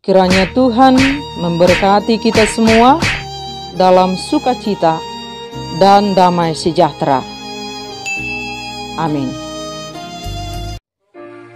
Kiranya Tuhan memberkati kita semua dalam sukacita dan damai sejahtera. Amin.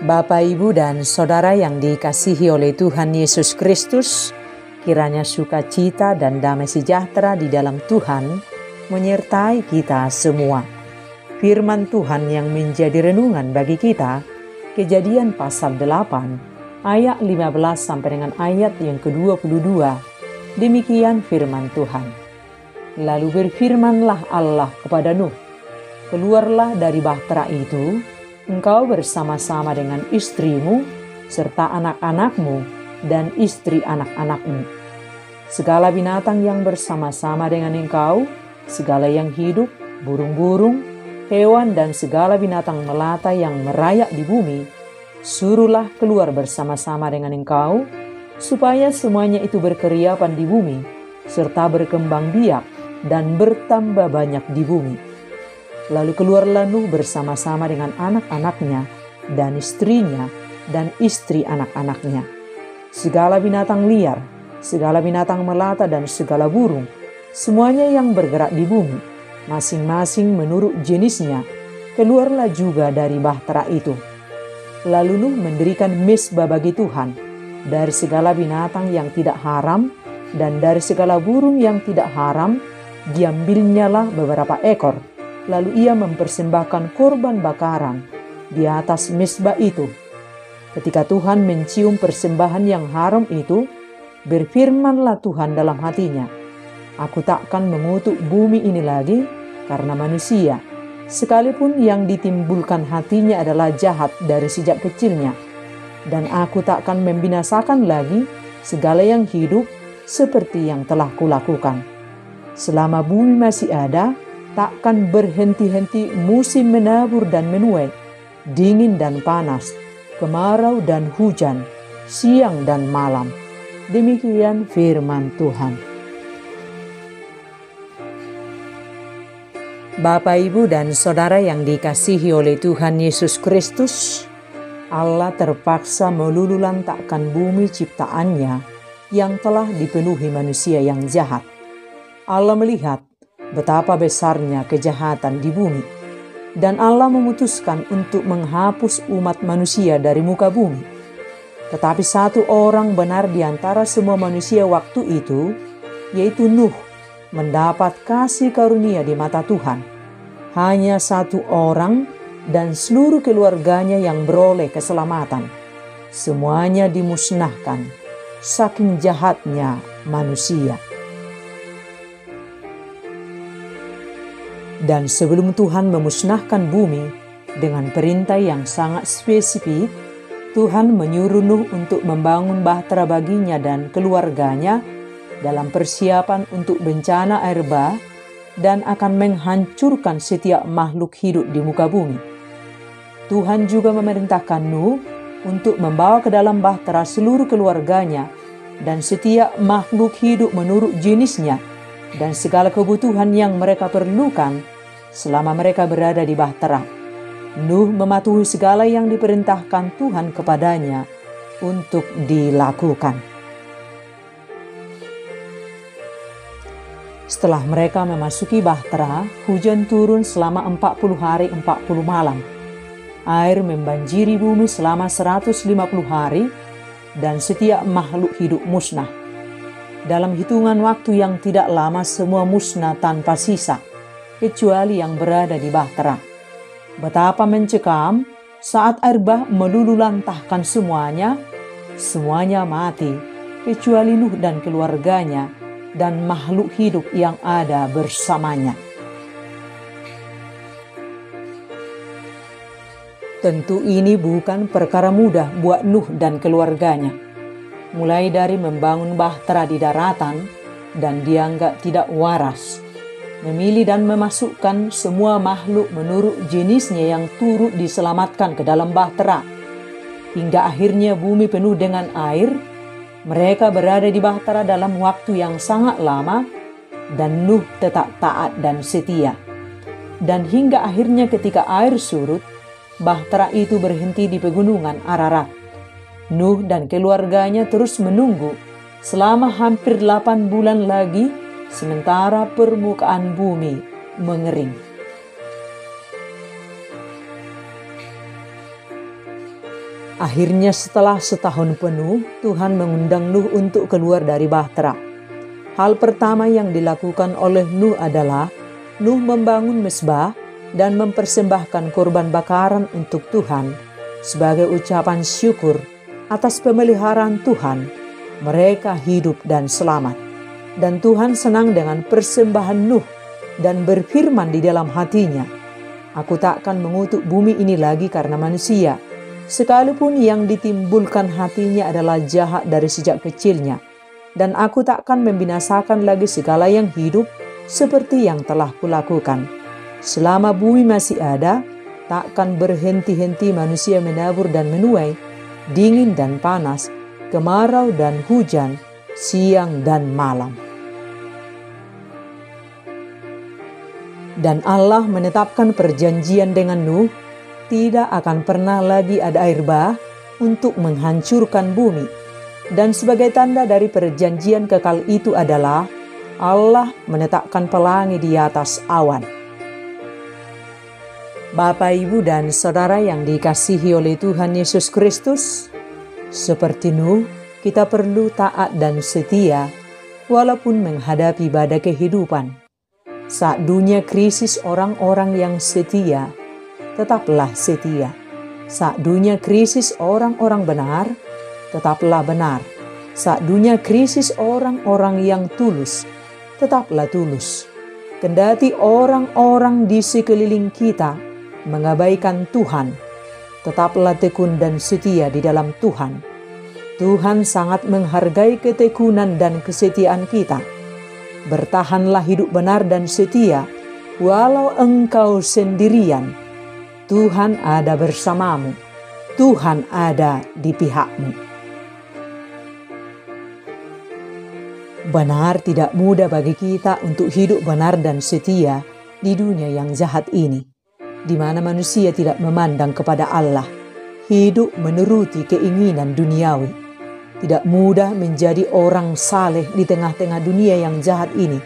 Bapak, Ibu, dan Saudara yang dikasihi oleh Tuhan Yesus Kristus, kiranya sukacita dan damai sejahtera di dalam Tuhan menyertai kita semua. Firman Tuhan yang menjadi renungan bagi kita, Kejadian pasal 8, ayat 15 sampai dengan ayat yang ke-22. Demikian firman Tuhan. Lalu berfirmanlah Allah kepada Nuh, keluarlah dari bahtera itu, engkau bersama-sama dengan istrimu, serta anak-anakmu dan istri anak-anakmu. Segala binatang yang bersama-sama dengan engkau, segala yang hidup, burung-burung, hewan dan segala binatang melata yang merayap di bumi, suruhlah keluar bersama-sama dengan engkau, supaya semuanya itu berkeriapan di bumi, serta berkembang biak dan bertambah banyak di bumi. Lalu keluarlah Nuh bersama-sama dengan anak-anaknya dan istrinya dan istri anak-anaknya. Segala binatang liar, segala binatang melata dan segala burung, semuanya yang bergerak di bumi, masing-masing menurut jenisnya, keluarlah juga dari bahtera itu. Lalu Nuh mendirikan mezbah bagi Tuhan dari segala binatang yang tidak haram dan dari segala burung yang tidak haram, diambilnyalah beberapa ekor. Lalu ia mempersembahkan korban bakaran di atas mezbah itu. Ketika Tuhan mencium persembahan yang haram itu, berfirmanlah Tuhan dalam hatinya, aku takkan mengutuk bumi ini lagi karena manusia, sekalipun yang ditimbulkan hatinya adalah jahat dari sejak kecilnya. Dan aku takkan membinasakan lagi segala yang hidup seperti yang telah kulakukan. Selama bumi masih ada, takkan berhenti-henti musim menabur dan menuai, dingin dan panas, kemarau dan hujan, siang dan malam. Demikian firman Tuhan. Bapak, Ibu, dan Saudara yang dikasihi oleh Tuhan Yesus Kristus, Allah terpaksa melululantakkan bumi ciptaannya yang telah dipenuhi manusia yang jahat. Allah melihat betapa besarnya kejahatan di bumi, dan Allah memutuskan untuk menghapus umat manusia dari muka bumi. Tetapi satu orang benar di antara semua manusia waktu itu, yaitu Nuh, mendapat kasih karunia di mata Tuhan. Hanya satu orang dan seluruh keluarganya yang beroleh keselamatan. Semuanya dimusnahkan, saking jahatnya manusia. Dan sebelum Tuhan memusnahkan bumi dengan perintah yang sangat spesifik, Tuhan menyuruh Nuh untuk membangun bahtera baginya dan keluarganya dalam persiapan untuk bencana air bah dan akan menghancurkan setiap makhluk hidup di muka bumi. Tuhan juga memerintahkan Nuh untuk membawa ke dalam bahtera seluruh keluarganya dan setiap makhluk hidup menurut jenisnya dan segala kebutuhan yang mereka perlukan selama mereka berada di bahtera. Nuh mematuhi segala yang diperintahkan Tuhan kepadanya untuk dilakukan. Setelah mereka memasuki bahtera, hujan turun selama 40 hari 40 malam. Air membanjiri bumi selama 150 hari dan setiap makhluk hidup musnah. Dalam hitungan waktu yang tidak lama semua musnah tanpa sisa, kecuali yang berada di bahtera. Betapa mencekam saat air bah melululantahkan semuanya, semuanya mati, kecuali Nuh dan keluarganya dan makhluk hidup yang ada bersamanya. Tentu ini bukan perkara mudah buat Nuh dan keluarganya. Mulai dari membangun bahtera di daratan dan dianggap tidak waras, memilih dan memasukkan semua makhluk menurut jenisnya yang turut diselamatkan ke dalam bahtera, hingga akhirnya bumi penuh dengan air. Mereka berada di bahtera dalam waktu yang sangat lama dan Nuh tetap taat dan setia. Dan hingga akhirnya ketika air surut, bahtera itu berhenti di pegunungan Ararat. Nuh dan keluarganya terus menunggu selama hampir 8 bulan lagi, sementara permukaan bumi mengering. Akhirnya setelah setahun penuh, Tuhan mengundang Nuh untuk keluar dari bahtera. Hal pertama yang dilakukan oleh Nuh adalah Nuh membangun mezbah dan mempersembahkan korban bakaran untuk Tuhan sebagai ucapan syukur atas pemeliharaan Tuhan. Mereka hidup dan selamat. Dan Tuhan senang dengan persembahan Nuh dan berfirman di dalam hatinya, "Aku takkan mengutuk bumi ini lagi karena manusia, sekalipun yang ditimbulkan hatinya adalah jahat dari sejak kecilnya. Dan aku takkan membinasakan lagi segala yang hidup seperti yang telah kulakukan. Selama bumi masih ada, takkan berhenti-henti manusia menabur dan menuai, dingin dan panas, kemarau dan hujan, siang dan malam." Dan Allah menetapkan perjanjian dengan Nuh, tidak akan pernah lagi ada air bah untuk menghancurkan bumi. Dan sebagai tanda dari perjanjian kekal itu adalah Allah menetapkan pelangi di atas awan. Bapak, Ibu, dan Saudara yang dikasihi oleh Tuhan Yesus Kristus, seperti Nuh, kita perlu taat dan setia walaupun menghadapi badai kehidupan. Saat dunia krisis, orang-orang yang setia tetaplah setia. Saat dunia krisis orang-orang benar, tetaplah benar. Saat dunia krisis orang-orang yang tulus, tetaplah tulus. Kendati orang-orang di sekeliling kita mengabaikan Tuhan, tetaplah tekun dan setia di dalam Tuhan. Tuhan sangat menghargai ketekunan dan kesetiaan kita. Bertahanlah hidup benar dan setia, walau engkau sendirian. Tuhan ada bersamamu. Tuhan ada di pihakmu. Benar tidak mudah bagi kita untuk hidup benar dan setia di dunia yang jahat ini, di mana manusia tidak memandang kepada Allah, hidup menuruti keinginan duniawi. Tidak mudah menjadi orang saleh di tengah-tengah dunia yang jahat ini.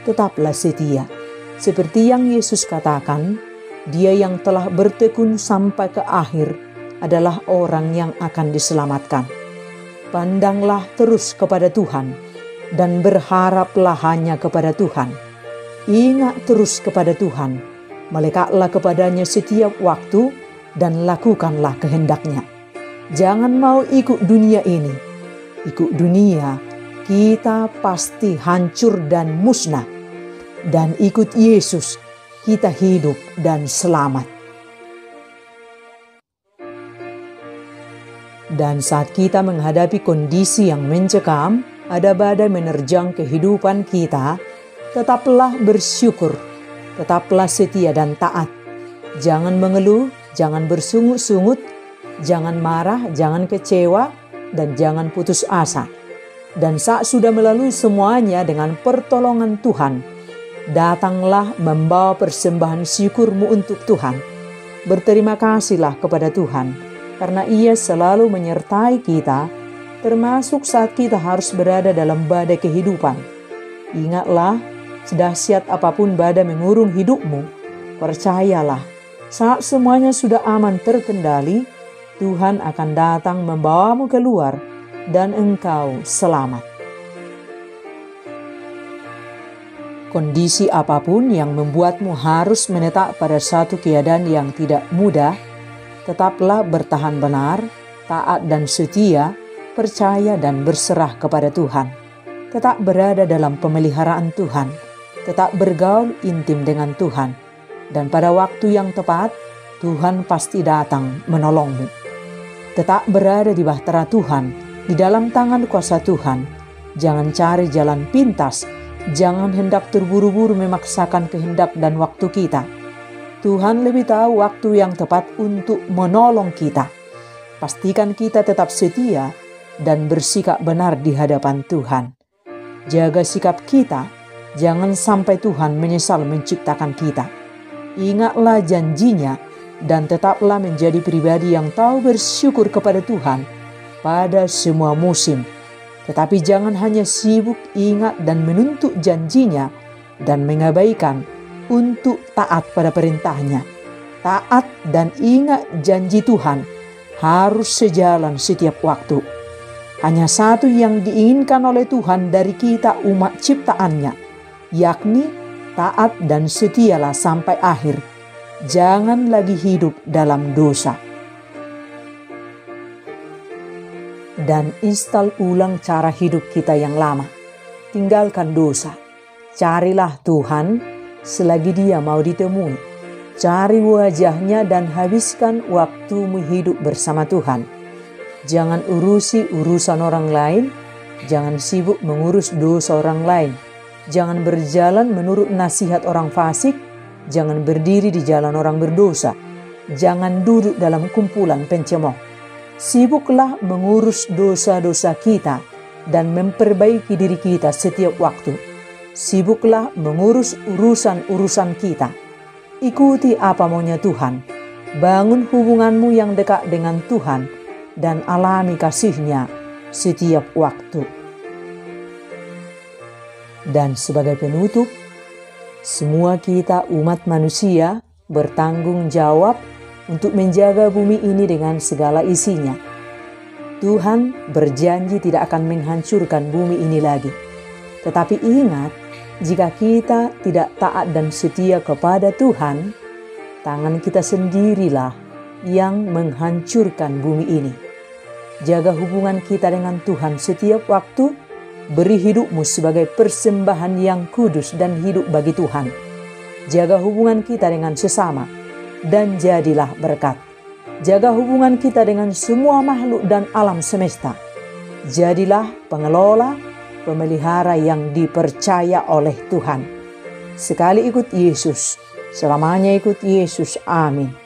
Tetaplah setia. Seperti yang Yesus katakan, Dia yang telah bertekun sampai ke akhir adalah orang yang akan diselamatkan. Pandanglah terus kepada Tuhan dan berharaplah hanya kepada Tuhan. Ingat terus kepada Tuhan, melekatlah kepadanya setiap waktu dan lakukanlah kehendak-Nya. Jangan mau ikut dunia ini. Ikut dunia, kita pasti hancur dan musnah. Dan ikut Yesus, kita hidup dan selamat. Dan saat kita menghadapi kondisi yang mencekam, ada badai menerjang kehidupan kita, tetaplah bersyukur, tetaplah setia dan taat. Jangan mengeluh, jangan bersungut-sungut, jangan marah, jangan kecewa, dan jangan putus asa. Dan saat sudah melalui semuanya dengan pertolongan Tuhan, datanglah membawa persembahan syukurmu untuk Tuhan. Berterima kasihlah kepada Tuhan, karena Ia selalu menyertai kita, termasuk saat kita harus berada dalam badai kehidupan. Ingatlah, sedahsyat apapun badai mengurung hidupmu, percayalah, saat semuanya sudah aman terkendali, Tuhan akan datang membawamu keluar dan engkau selamat. Kondisi apapun yang membuatmu harus menetap pada satu keadaan yang tidak mudah, tetaplah bertahan benar, taat dan setia, percaya dan berserah kepada Tuhan. Tetap berada dalam pemeliharaan Tuhan, tetap bergaul intim dengan Tuhan, dan pada waktu yang tepat, Tuhan pasti datang menolongmu. Tetap berada di bahtera Tuhan, di dalam tangan kuasa Tuhan. Jangan cari jalan pintas, jangan hendak terburu-buru memaksakan kehendak dan waktu kita. Tuhan lebih tahu waktu yang tepat untuk menolong kita. Pastikan kita tetap setia dan bersikap benar di hadapan Tuhan. Jaga sikap kita, jangan sampai Tuhan menyesal menciptakan kita. Ingatlah janjinya dan tetaplah menjadi pribadi yang tahu bersyukur kepada Tuhan pada semua musim. Tetapi jangan hanya sibuk ingat dan menuntut janjinya dan mengabaikan untuk taat pada perintahnya. Taat dan ingat janji Tuhan harus sejalan setiap waktu. Hanya satu yang diinginkan oleh Tuhan dari kita umat ciptaannya, yakni taat dan setialah sampai akhir. Jangan lagi hidup dalam dosa. Dan install ulang cara hidup kita yang lama. Tinggalkan dosa. Carilah Tuhan selagi Dia mau ditemui. Cari wajahnya dan habiskan waktumu hidup bersama Tuhan. Jangan urusi urusan orang lain. Jangan sibuk mengurus dosa orang lain. Jangan berjalan menurut nasihat orang fasik. Jangan berdiri di jalan orang berdosa. Jangan duduk dalam kumpulan pencemooh. Sibuklah mengurus dosa-dosa kita dan memperbaiki diri kita setiap waktu. Sibuklah mengurus urusan-urusan kita. Ikuti apa maunya Tuhan. Bangun hubunganmu yang dekat dengan Tuhan dan alami kasih-Nya setiap waktu. Dan sebagai penutup, semua kita umat manusia bertanggung jawab untuk menjaga bumi ini dengan segala isinya. Tuhan berjanji tidak akan menghancurkan bumi ini lagi. Tetapi ingat, jika kita tidak taat dan setia kepada Tuhan, tangan kita sendirilah yang menghancurkan bumi ini. Jaga hubungan kita dengan Tuhan setiap waktu. Beri hidupmu sebagai persembahan yang kudus dan hidup bagi Tuhan. Jaga hubungan kita dengan sesama dan jadilah berkat. Jaga hubungan kita dengan semua makhluk dan alam semesta. Jadilah pengelola, pemelihara yang dipercaya oleh Tuhan. Sekali ikut Yesus, selamanya ikut Yesus. Amin.